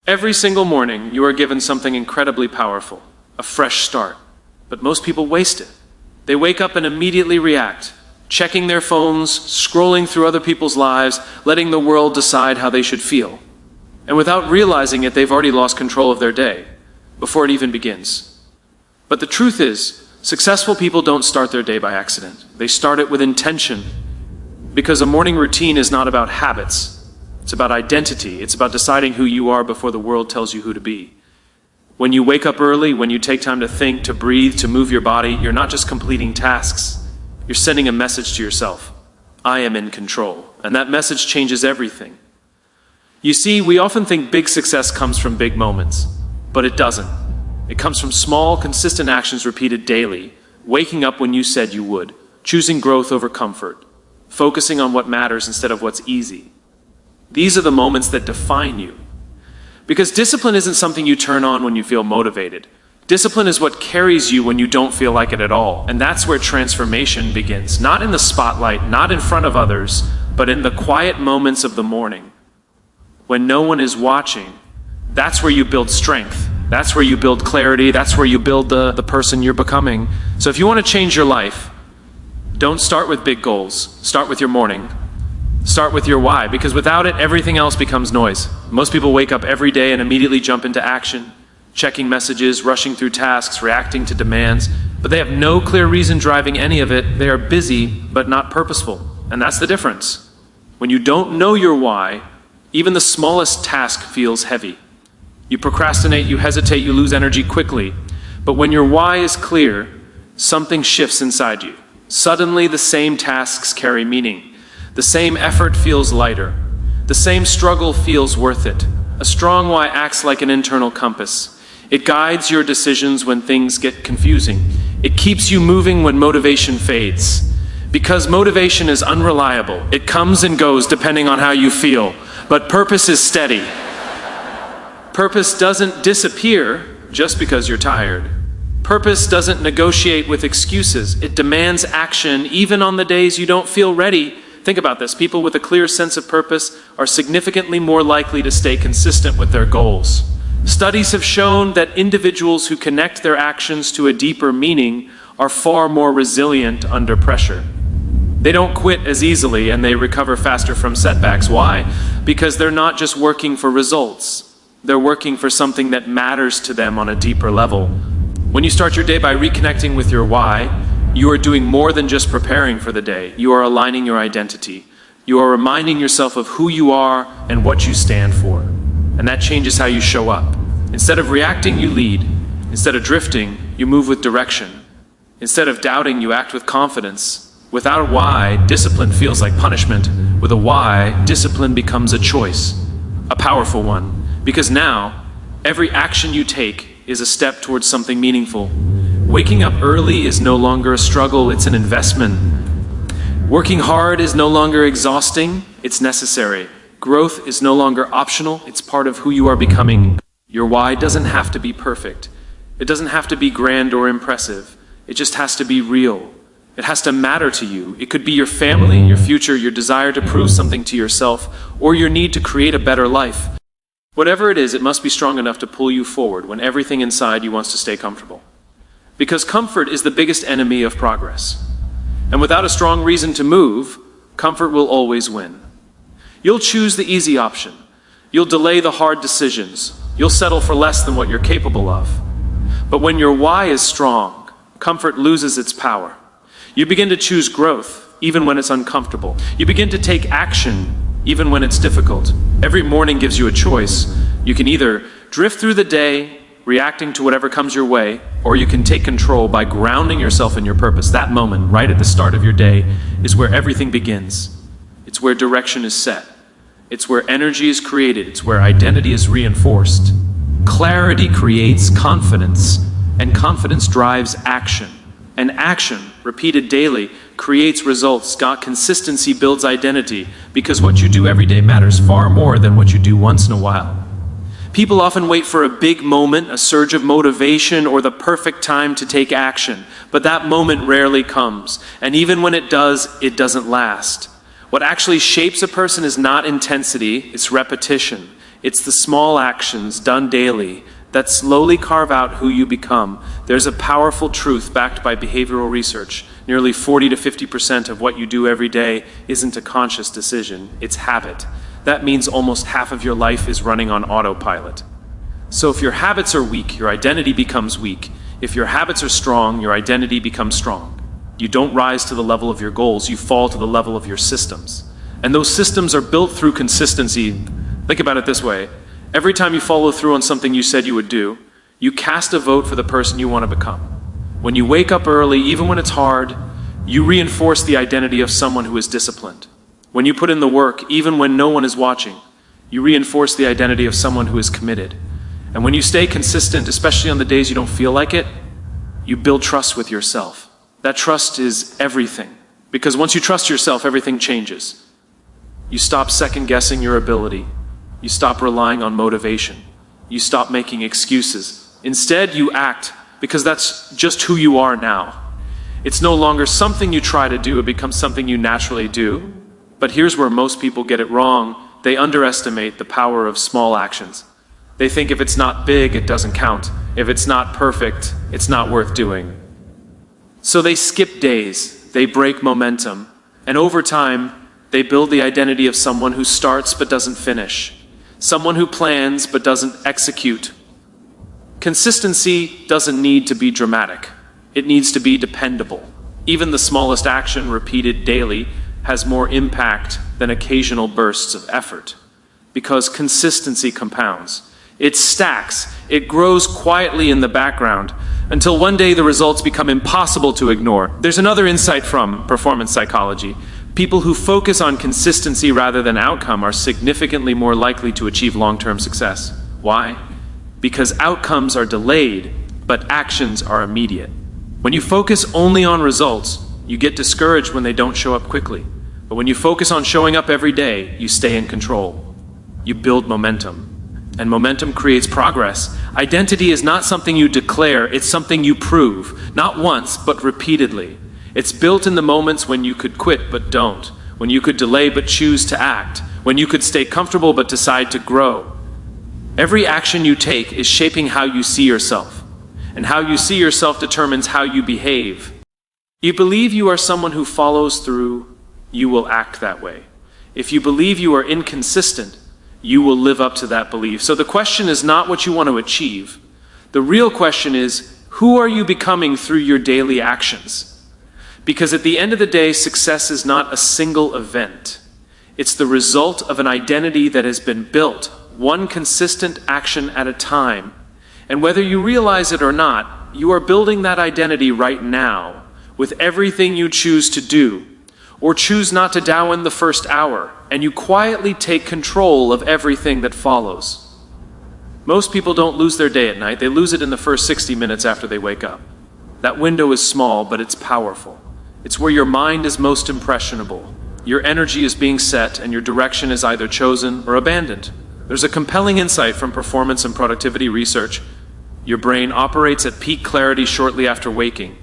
Every single morning, you are given something incredibly powerful, a fresh start. But most people waste it. They wake up and immediately react, checking their phones, scrolling through other people's lives, letting the world decide how they should feel. And without realizing it, they've already lost control of their day, before it even begins. But the truth is, successful people don't start their day by accident. They start it with intention. Because a morning routine is not about habits. It's about identity. It's about deciding who you are before the world tells you who to be. When you wake up early, when you take time to think, to breathe, to move your body, you're not just completing tasks. You're sending a message to yourself. I am in control. And that message changes everything. You see, we often think big success comes from big moments, but it doesn't. It comes from small, consistent actions repeated daily, waking up when you said you would, choosing growth over comfort, focusing on what matters instead of what's easy. These are the moments that define you. Because discipline isn't something you turn on when you feel motivated. Discipline is what carries you when you don't feel like it at all. And that's where transformation begins. Not in the spotlight, not in front of others, but in the quiet moments of the morning. When no one is watching, that's where you build strength. That's where you build clarity. That's where you build the person you're becoming. So if you want to change your life, don't start with big goals. Start with your morning. Start with your why, because without it, everything else becomes noise. Most people wake up every day and immediately jump into action, checking messages, rushing through tasks, reacting to demands, but they have no clear reason driving any of it. They are busy, but not purposeful. And that's the difference. When you don't know your why, even the smallest task feels heavy. You procrastinate, you hesitate, you lose energy quickly. But when your why is clear, something shifts inside you. Suddenly, the same tasks carry meaning. The same effort feels lighter. The same struggle feels worth it. A strong why acts like an internal compass. It guides your decisions when things get confusing. It keeps you moving when motivation fades. Because motivation is unreliable. It comes and goes depending on how you feel. But purpose is steady. Purpose doesn't disappear just because you're tired. Purpose doesn't negotiate with excuses. It demands action even on the days you don't feel ready. Think about this. People with a clear sense of purpose are significantly more likely to stay consistent with their goals. Studies have shown that individuals who connect their actions to a deeper meaning are far more resilient under pressure. They don't quit as easily and they recover faster from setbacks. Why? Because they're not just working for results. They're working for something that matters to them on a deeper level. When you start your day by reconnecting with your why, you are doing more than just preparing for the day. You are aligning your identity. You are reminding yourself of who you are and what you stand for. And that changes how you show up. Instead of reacting, you lead. Instead of drifting, you move with direction. Instead of doubting, you act with confidence. Without a why, discipline feels like punishment. With a why, discipline becomes a choice, a powerful one. Because now, every action you take is a step towards something meaningful. Waking up early is no longer a struggle, it's an investment. Working hard is no longer exhausting, it's necessary. Growth is no longer optional, it's part of who you are becoming. Your why doesn't have to be perfect. It doesn't have to be grand or impressive. It just has to be real. It has to matter to you. It could be your family, your future, your desire to prove something to yourself, or your need to create a better life. Whatever it is, it must be strong enough to pull you forward when everything inside you wants to stay comfortable. Because comfort is the biggest enemy of progress. And without a strong reason to move, comfort will always win. You'll choose the easy option. You'll delay the hard decisions. You'll settle for less than what you're capable of. But when your why is strong, comfort loses its power. You begin to choose growth, even when it's uncomfortable. You begin to take action, even when it's difficult. Every morning gives you a choice. You can either drift through the day, reacting to whatever comes your way, or you can take control by grounding yourself in your purpose. That moment, right at the start of your day, is where everything begins. It's where direction is set. It's where energy is created. It's where identity is reinforced. Clarity creates confidence, and confidence drives action. And action, repeated daily, creates results. Consistency builds identity, because what you do every day matters far more than what you do once in a while. People often wait for a big moment, a surge of motivation, or the perfect time to take action. But that moment rarely comes. And even when it does, it doesn't last. What actually shapes a person is not intensity, it's repetition. It's the small actions done daily that slowly carve out who you become. There's a powerful truth backed by behavioral research. Nearly 40 to 50% of what you do every day isn't a conscious decision, it's habit. That means almost half of your life is running on autopilot. So if your habits are weak, your identity becomes weak. If your habits are strong, your identity becomes strong. You don't rise to the level of your goals, you fall to the level of your systems. And those systems are built through consistency. Think about it this way. Every time you follow through on something you said you would do, you cast a vote for the person you want to become. When you wake up early, even when it's hard, you reinforce the identity of someone who is disciplined. When you put in the work, even when no one is watching, you reinforce the identity of someone who is committed. And when you stay consistent, especially on the days you don't feel like it, you build trust with yourself. That trust is everything. Because once you trust yourself, everything changes. You stop second-guessing your ability. You stop relying on motivation. You stop making excuses. Instead, you act, because that's just who you are now. It's no longer something you try to do, it becomes something you naturally do. But here's where most people get it wrong. They underestimate the power of small actions. They think if it's not big, it doesn't count. If it's not perfect, it's not worth doing. So they skip days, they break momentum, and over time, they build the identity of someone who starts but doesn't finish. Someone who plans but doesn't execute. Consistency doesn't need to be dramatic. It needs to be dependable. Even the smallest action repeated daily has more impact than occasional bursts of effort. Because consistency compounds. It stacks. It grows quietly in the background until one day the results become impossible to ignore. There's another insight from performance psychology. People who focus on consistency rather than outcome are significantly more likely to achieve long-term success. Why? Because outcomes are delayed, but actions are immediate. When you focus only on results, you get discouraged when they don't show up quickly. But when you focus on showing up every day, you stay in control. You build momentum. And momentum creates progress. Identity is not something you declare, it's something you prove. Not once, but repeatedly. It's built in the moments when you could quit but don't, when you could delay but choose to act, when you could stay comfortable but decide to grow. Every action you take is shaping how you see yourself, and how you see yourself determines how you behave. You believe you are someone who follows through, you will act that way. If you believe you are inconsistent, you will live up to that belief. So the question is not what you want to achieve. The real question is, who are you becoming through your daily actions? Because at the end of the day, success is not a single event. It's the result of an identity that has been built, one consistent action at a time. And whether you realize it or not, you are building that identity right now with everything you choose to do, or choose not to dow in the first hour, and you quietly take control of everything that follows. Most people don't lose their day at night, they lose it in the first 60 minutes after they wake up. That window is small, but it's powerful. It's where your mind is most impressionable. Your energy is being set, and your direction is either chosen or abandoned. There's a compelling insight from performance and productivity research. Your brain operates at peak clarity shortly after waking,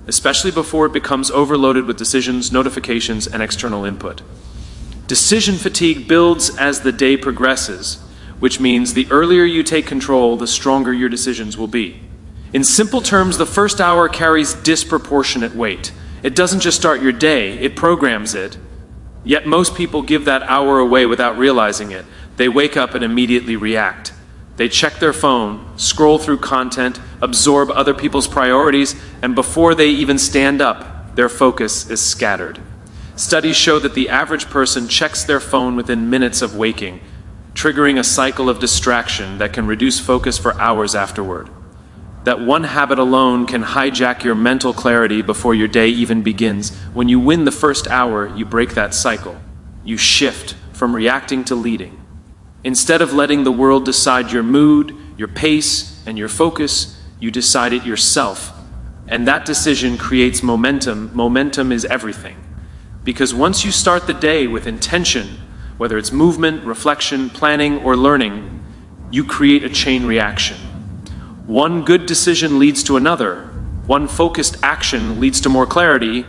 especially before it becomes overloaded with decisions, notifications, and external input. Decision fatigue builds as the day progresses, which means the earlier you take control, the stronger your decisions will be. In simple terms, the first hour carries disproportionate weight. It doesn't just start your day, it programs it. Yet most people give that hour away without realizing it. They wake up and immediately react. They check their phone, scroll through content, absorb other people's priorities, and before they even stand up, their focus is scattered. Studies show that the average person checks their phone within minutes of waking, triggering a cycle of distraction that can reduce focus for hours afterward. That one habit alone can hijack your mental clarity before your day even begins. When you win the first hour, you break that cycle. You shift from reacting to leading. Instead of letting the world decide your mood, your pace, and your focus, you decide it yourself. And that decision creates momentum. Momentum is everything. Because once you start the day with intention, whether it's movement, reflection, planning, or learning, you create a chain reaction. One good decision leads to another. One focused action leads to more clarity,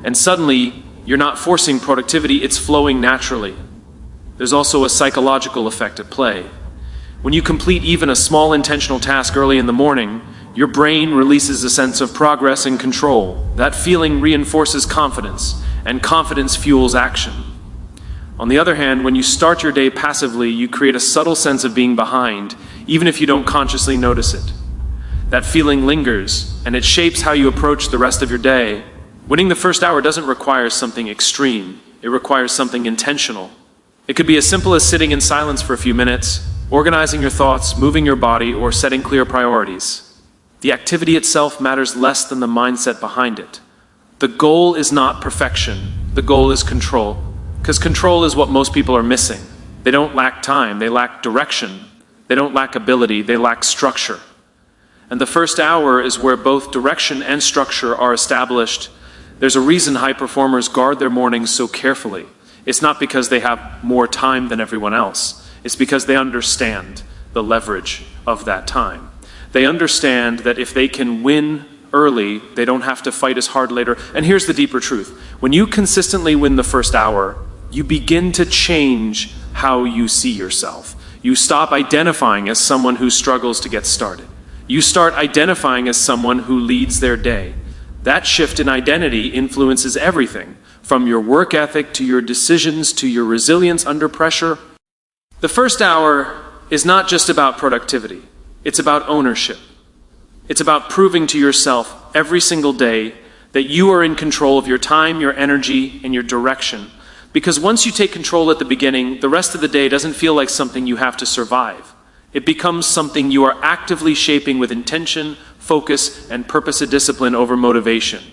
and suddenly you're not forcing productivity, it's flowing naturally. there's also a psychological effect at play. When you complete even a small intentional task early in the morning, your brain releases a sense of progress and control. That feeling reinforces confidence, and confidence fuels action. On the other hand, when you start your day passively, you create a subtle sense of being behind, even if you don't consciously notice it. That feeling lingers, and it shapes how you approach the rest of your day. Winning the first hour doesn't require something extreme. It requires something intentional. It could be as simple as sitting in silence for a few minutes, organizing your thoughts, moving your body, or setting clear priorities. The activity itself matters less than the mindset behind it. The goal is not perfection. The goal is control. Because control is what most people are missing. They don't lack time, they lack direction. They don't lack ability, they lack structure. And the first hour is where both direction and structure are established. There's a reason high performers guard their mornings so carefully. It's not because they have more time than everyone else. It's because they understand the leverage of that time. They understand that if they can win early, they don't have to fight as hard later. And here's the deeper truth. When you consistently win the first hour, you begin to change how you see yourself. You stop identifying as someone who struggles to get started. You start identifying as someone who leads their day. That shift in identity influences everything, from your work ethic to your decisions to your resilience under pressure. The first hour is not just about productivity. It's about ownership. It's about proving to yourself every single day that you are in control of your time, your energy, and your direction. Because once you take control at the beginning, the rest of the day doesn't feel like something you have to survive. It becomes something you are actively shaping with intention, focus, and purpose and discipline over motivation.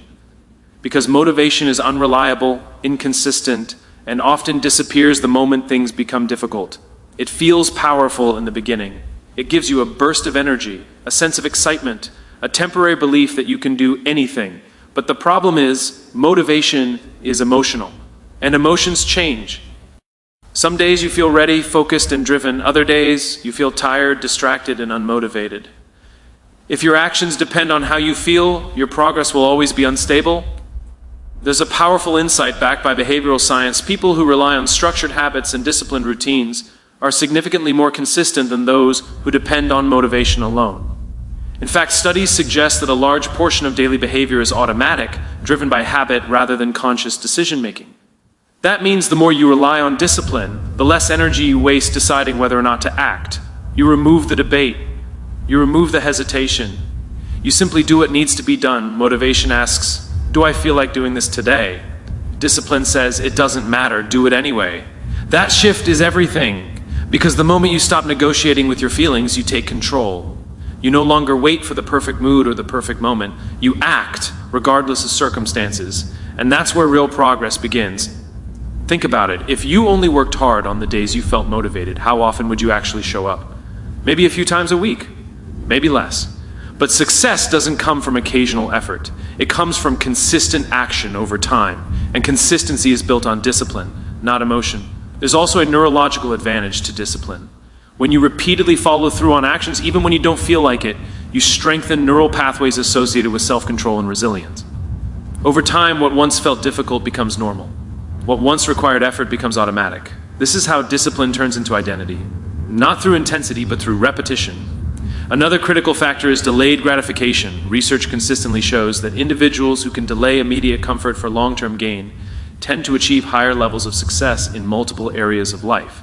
Because motivation is unreliable, inconsistent, and often disappears the moment things become difficult. It feels powerful in the beginning. It gives you a burst of energy, a sense of excitement, a temporary belief that you can do anything. But the problem is, motivation is emotional, and emotions change. Some days you feel ready, focused, and driven. Other days you feel tired, distracted, and unmotivated. If your actions depend on how you feel, your progress will always be unstable. There's a powerful insight backed by behavioral science. People who rely on structured habits and disciplined routines are significantly more consistent than those who depend on motivation alone. In fact, studies suggest that a large portion of daily behavior is automatic, driven by habit rather than conscious decision-making. That means the more you rely on discipline, the less energy you waste deciding whether or not to act. You remove the debate. You remove the hesitation. You simply do what needs to be done. Motivation asks, do I feel like doing this today? Discipline says, it doesn't matter, do it anyway. That shift is everything. Because the moment you stop negotiating with your feelings, you take control. You no longer wait for the perfect mood or the perfect moment. You act, regardless of circumstances. And that's where real progress begins. Think about it. If you only worked hard on the days you felt motivated, how often would you actually show up? Maybe a few times a week. Maybe less. But success doesn't come from occasional effort. It comes from consistent action over time. And consistency is built on discipline, not emotion. There's also a neurological advantage to discipline. When you repeatedly follow through on actions, even when you don't feel like it, you strengthen neural pathways associated with self-control and resilience. Over time, what once felt difficult becomes normal. What once required effort becomes automatic. This is how discipline turns into identity. Not through intensity, but through repetition. Another critical factor is delayed gratification. Research consistently shows that individuals who can delay immediate comfort for long-term gain tend to achieve higher levels of success in multiple areas of life.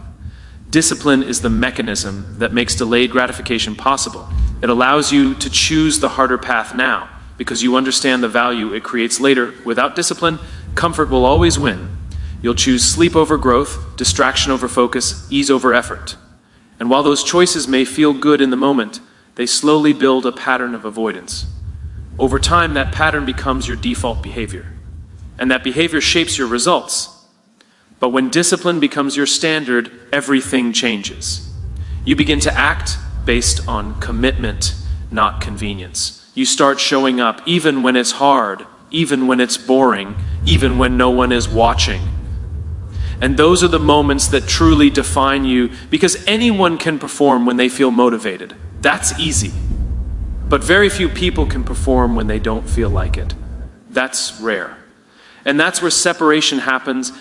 Discipline is the mechanism that makes delayed gratification possible. It allows you to choose the harder path now because you understand the value it creates later. Without discipline, comfort will always win. You'll choose sleep over growth, distraction over focus, ease over effort. And while those choices may feel good in the moment, they slowly build a pattern of avoidance. Over time, that pattern becomes your default behavior. And that behavior shapes your results. But when discipline becomes your standard, everything changes. You begin to act based on commitment, not convenience. You start showing up even when it's hard, even when it's boring, even when no one is watching. And those are the moments that truly define you, because anyone can perform when they feel motivated. That's easy. But very few people can perform when they don't feel like it. That's rare. And that's where separation happens.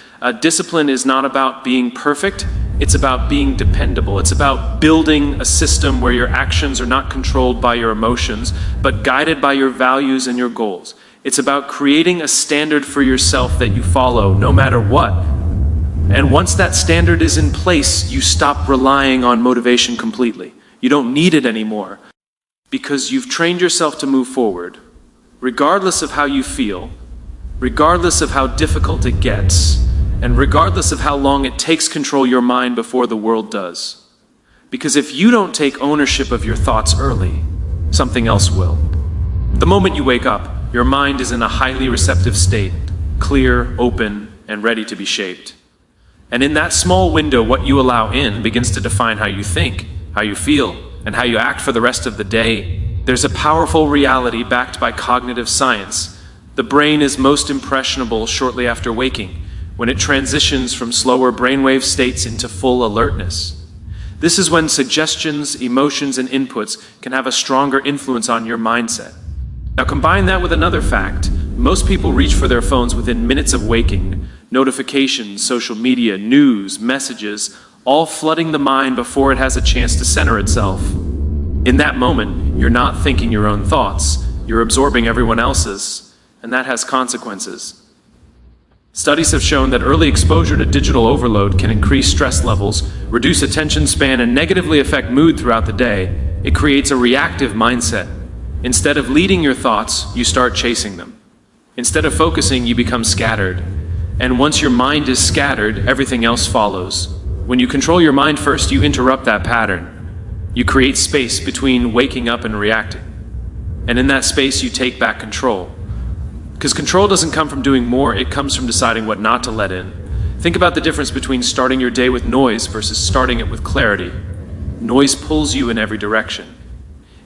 Discipline is not about being perfect. It's about being dependable. It's about building a system where your actions are not controlled by your emotions, but guided by your values and your goals. It's about creating a standard for yourself that you follow no matter what. And once that standard is in place, you stop relying on motivation completely. You don't need it anymore because you've trained yourself to move forward, regardless of how you feel, regardless of how difficult it gets, and regardless of how long it takes to control your mind before the world does. Because if you don't take ownership of your thoughts early, something else will. The moment you wake up, your mind is in a highly receptive state, clear, open, and ready to be shaped. And in that small window, what you allow in begins to define how you think, how you feel, and how you act for the rest of the day. There's a powerful reality backed by cognitive science. The brain is most impressionable shortly after waking, when it transitions from slower brainwave states into full alertness. This is when suggestions, emotions, and inputs can have a stronger influence on your mindset. Now combine that with another fact. Most people reach for their phones within minutes of waking. Notifications, social media, news, messages, all flooding the mind before it has a chance to center itself. In that moment, you're not thinking your own thoughts, you're absorbing everyone else's, and that has consequences. Studies have shown that early exposure to digital overload can increase stress levels, reduce attention span, and negatively affect mood throughout the day. It creates a reactive mindset. Instead of leading your thoughts, you start chasing them. Instead of focusing, you become scattered. And once your mind is scattered, everything else follows. When you control your mind first, you interrupt that pattern. You create space between waking up and reacting. And in that space, you take back control. Because control doesn't come from doing more, it comes from deciding what not to let in. Think about the difference between starting your day with noise versus starting it with clarity. Noise pulls you in every direction.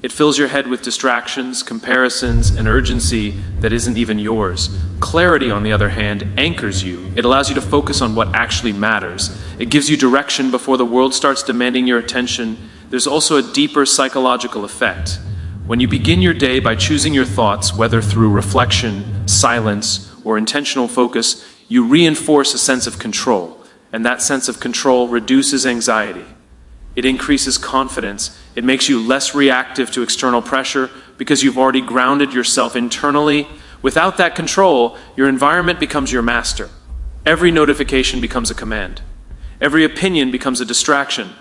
It fills your head with distractions, comparisons, and urgency that isn't even yours. Clarity, on the other hand, anchors you. It allows you to focus on what actually matters. It gives you direction before the world starts demanding your attention. There's also a deeper psychological effect. When you begin your day by choosing your thoughts, whether through reflection, silence, or intentional focus, you reinforce a sense of control, and that sense of control reduces anxiety. It increases confidence. It makes you less reactive to external pressure because you've already grounded yourself internally. Without that control, your environment becomes your master. Every notification becomes a command. Every opinion becomes a distraction.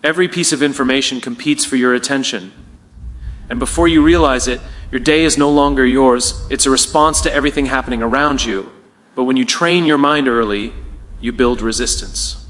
Every piece of information competes for your attention. And before you realize it, your day is no longer yours. It's a response to everything happening around you. But when you train your mind early, you build resistance.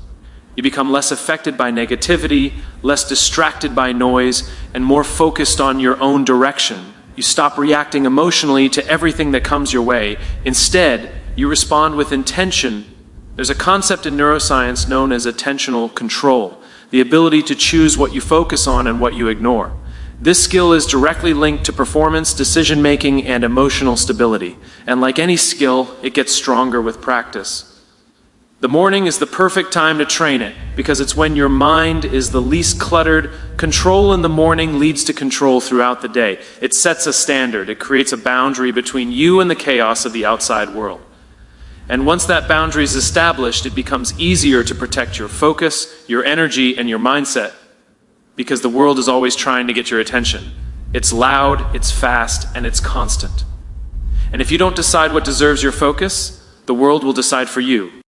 You become less affected by negativity, less distracted by noise, and more focused on your own direction. You stop reacting emotionally to everything that comes your way. Instead, you respond with intention. There's a concept in neuroscience known as attentional control, the ability to choose what you focus on and what you ignore. This skill is directly linked to performance, decision-making, and emotional stability. And like any skill, it gets stronger with practice. The morning is the perfect time to train it, because it's when your mind is the least cluttered. Control in the morning leads to control throughout the day. It sets a standard. It creates a boundary between you and the chaos of the outside world. And once that boundary is established, it becomes easier to protect your focus, your energy, and your mindset, because the world is always trying to get your attention. It's loud, it's fast, and it's constant. And if you don't decide what deserves your focus, the world will decide for you.